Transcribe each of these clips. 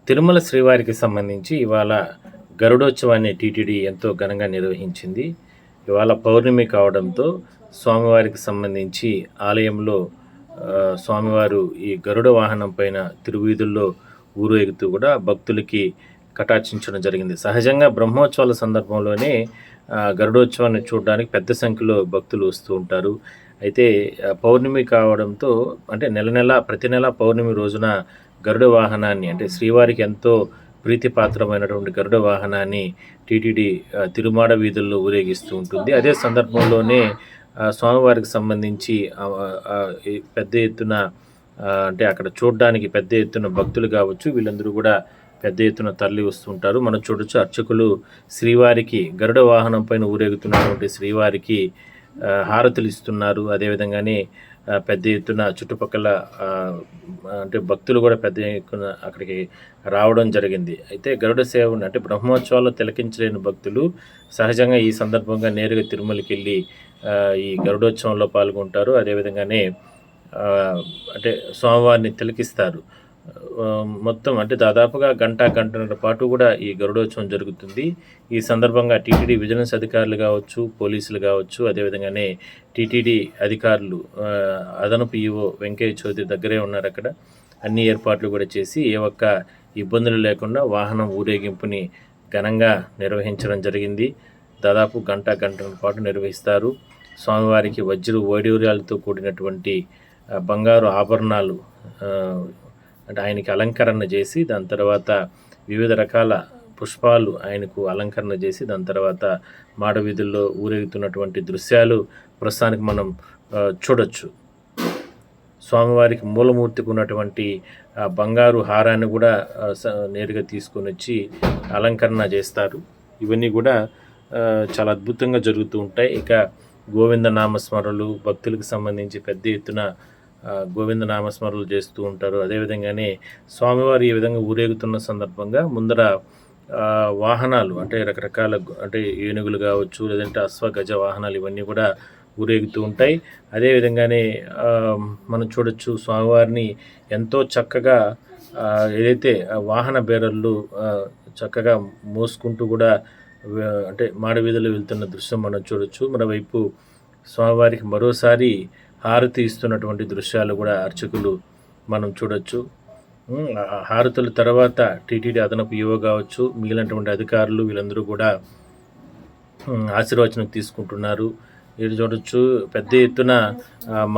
తిరుమల శ్రీవారికి సంబంధించి ఇవాళ గరుడోత్సవాన్ని టీటీడీ ఎంతో ఘనంగా నిర్వహించింది. ఇవాళ పౌర్ణమి కావడంతో స్వామివారికి సంబంధించి ఆలయంలో స్వామివారు ఈ గరుడ వాహనం పైన తిరువీధుల్లో ఊరేగుతూ కూడా భక్తులకి కటాక్షించడం జరిగింది. సహజంగా బ్రహ్మోత్సవాల సందర్భంలోనే గరుడోత్సవాన్ని చూడడానికి పెద్ద సంఖ్యలో భక్తులు వస్తూ ఉంటారు. అయితే పౌర్ణమి కావడంతో అంటే ప్రతి నెల పౌర్ణమి రోజున గరుడ వాహనాన్ని అంటే శ్రీవారికి ఎంతో ప్రీతిపాత్రమైనటువంటి గరుడ వాహనాన్ని టీటీడీ తిరుమాడ వీధుల్లో ఊరేగిస్తూ ఉంటుంది. అదే సందర్భంలోనే స్వామివారికి సంబంధించి పెద్ద ఎత్తున అంటే అక్కడ చూడడానికి పెద్ద ఎత్తున భక్తులు కావచ్చు, వీళ్ళందరూ కూడా పెద్ద ఎత్తున తరలి వస్తుంటారు. మనం చూడొచ్చు, అర్చకులు శ్రీవారికి గరుడ వాహనం పైన ఊరేగుతున్నటువంటి శ్రీవారికి హారతులు ఇస్తున్నారు. అదేవిధంగానే పెద్ద ఎత్తున చుట్టుపక్కల అంటే భక్తులు కూడా పెద్ద ఎత్తున అక్కడికి రావడం జరిగింది. అయితే గరుడ సేవను అంటే బ్రహ్మోత్సవాల్లో తిలకించలేని భక్తులు సహజంగా ఈ సందర్భంగా నేరుగా తిరుమలకి వెళ్ళి ఈ గరుడోత్సవంలో పాల్గొంటారు. అదేవిధంగానే అంటే స్వామివారిని తిలకిస్తారు. మొత్తం అంటే దాదాపుగా గంటన్నర పాటు కూడా ఈ గరుడోత్సవం జరుగుతుంది. ఈ సందర్భంగా టీటీడీ విజిలెన్స్ అధికారులు కావచ్చు, పోలీసులు కావచ్చు, అదేవిధంగానే టీటీడీ అధికారులు అదనపు ఈవో వెంకయ్య చౌదరి దగ్గరే ఉన్నారు. అక్కడ అన్ని ఏర్పాట్లు కూడా చేసి ఏ ఒక్క ఇబ్బందులు లేకుండా వాహనం ఊరేగింపుని ఘనంగా నిర్వహించడం జరిగింది. దాదాపు గంటన్నర పాటు నిర్వహిస్తారు. స్వామివారికి వైడూర్యాలతో కూడినటువంటి బంగారు ఆభరణాలు అంటే ఆయనకి అలంకరణ చేసి, దాని తర్వాత వివిధ రకాల పుష్పాలు ఆయనకు అలంకరణ చేసి, దాని తర్వాత మాడవీధుల్లో ఊరేగుతున్నటువంటి దృశ్యాలు ప్రస్తుతానికి మనం చూడొచ్చు. స్వామివారికి మూలమూర్తికి ఉన్నటువంటి బంగారు హారాన్ని కూడా నేరుగా తీసుకొని వచ్చి అలంకరణ చేస్తారు. ఇవన్నీ కూడా చాలా అద్భుతంగా జరుగుతూ ఉంటాయి. ఇక గోవింద నామస్మరణలు భక్తులకు సంబంధించి పెద్ద ఎత్తున గోవింద నామస్మరణలు చేస్తూ ఉంటారు. అదేవిధంగానే స్వామివారు ఈ విధంగా ఊరేగుతున్న సందర్భంగా ముందర వాహనాలు అంటే రకరకాల అంటే ఏనుగులు కావచ్చు, లేదంటే అశ్వగజ వాహనాలు ఇవన్నీ కూడా ఊరేగుతూ ఉంటాయి. అదేవిధంగానే మనం చూడొచ్చు, స్వామివారిని ఎంతో చక్కగా ఏదైతే వాహన బేరర్లు చక్కగా మోసుకుంటూ కూడా అంటే మాడవీధులు వెళ్తున్న దృశ్యం మనం చూడొచ్చు. మరోవైపు స్వామివారికి మరోసారి హారతి ఇస్తున్నటువంటి దృశ్యాలు కూడా అర్చకులు మనం చూడొచ్చు. హారతుల తర్వాత టీటీడీ అదనపు ఈవో కావచ్చు, మిగిలినటువంటి అధికారులు వీళ్ళందరూ కూడా ఆశీర్వచనం తీసుకుంటున్నారు. ఇది చూడొచ్చు, పెద్ద ఎత్తున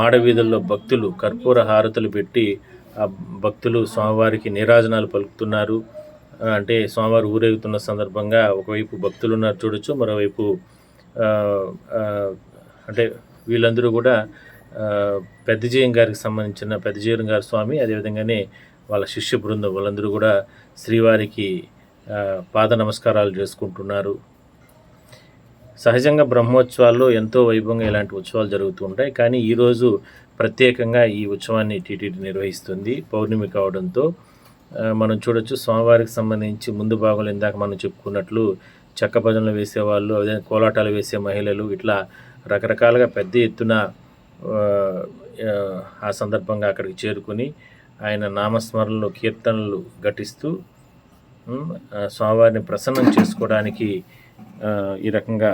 మాడవీధుల్లో భక్తులు కర్పూర హారతులు పెట్టి భక్తులు స్వామివారికి నీరాజనాలు పలుకుతున్నారు. అంటే స్వామివారు ఊరేగుతున్న సందర్భంగా ఒకవైపు భక్తులు ఉన్నారు చూడొచ్చు, మరోవైపు అంటే వీళ్ళందరూ కూడా పెద్దజీయం గారికి సంబంధించిన పెద్దజీయం గారి స్వామి, అదేవిధంగానే వాళ్ళ శిష్య బృందం వాళ్ళందరూ కూడా శ్రీవారికి పాద నమస్కారాలు చేసుకుంటున్నారు. సహజంగా బ్రహ్మోత్సవాల్లో ఎంతో వైభవంగా ఇలాంటి ఉత్సవాలు జరుగుతూ ఉంటాయి. కానీ ఈరోజు ప్రత్యేకంగా ఈ ఉత్సవాన్ని టీటీడీ నిర్వహిస్తుంది. పౌర్ణమి కావడంతో మనం చూడొచ్చు, స్వామివారికి సంబంధించి ముందు భాగంలో ఇందాక మనం చెప్పుకున్నట్లు చెక్క భజనలు వేసేవాళ్ళు, అదే కోలాటాలు వేసే మహిళలు, ఇట్లా రకరకాలుగా పెద్ద ఎత్తున ఆ సందర్భంగా అక్కడికి చేరుకుని ఆయన నామస్మరణలో కీర్తనలు ఘటిస్తూ స్వామివారిని ప్రసన్నం చేసుకోవడానికి ఈ రకంగా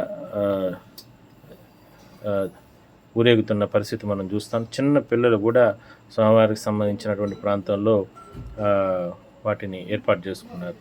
ఊరేగుతున్న పరిస్థితి మనం చూస్తాం. చిన్న పిల్లలు కూడా స్వామివారికి సంబంధించినటువంటి ప్రాంతంలో వాటిని ఏర్పాటు చేసుకున్నారు.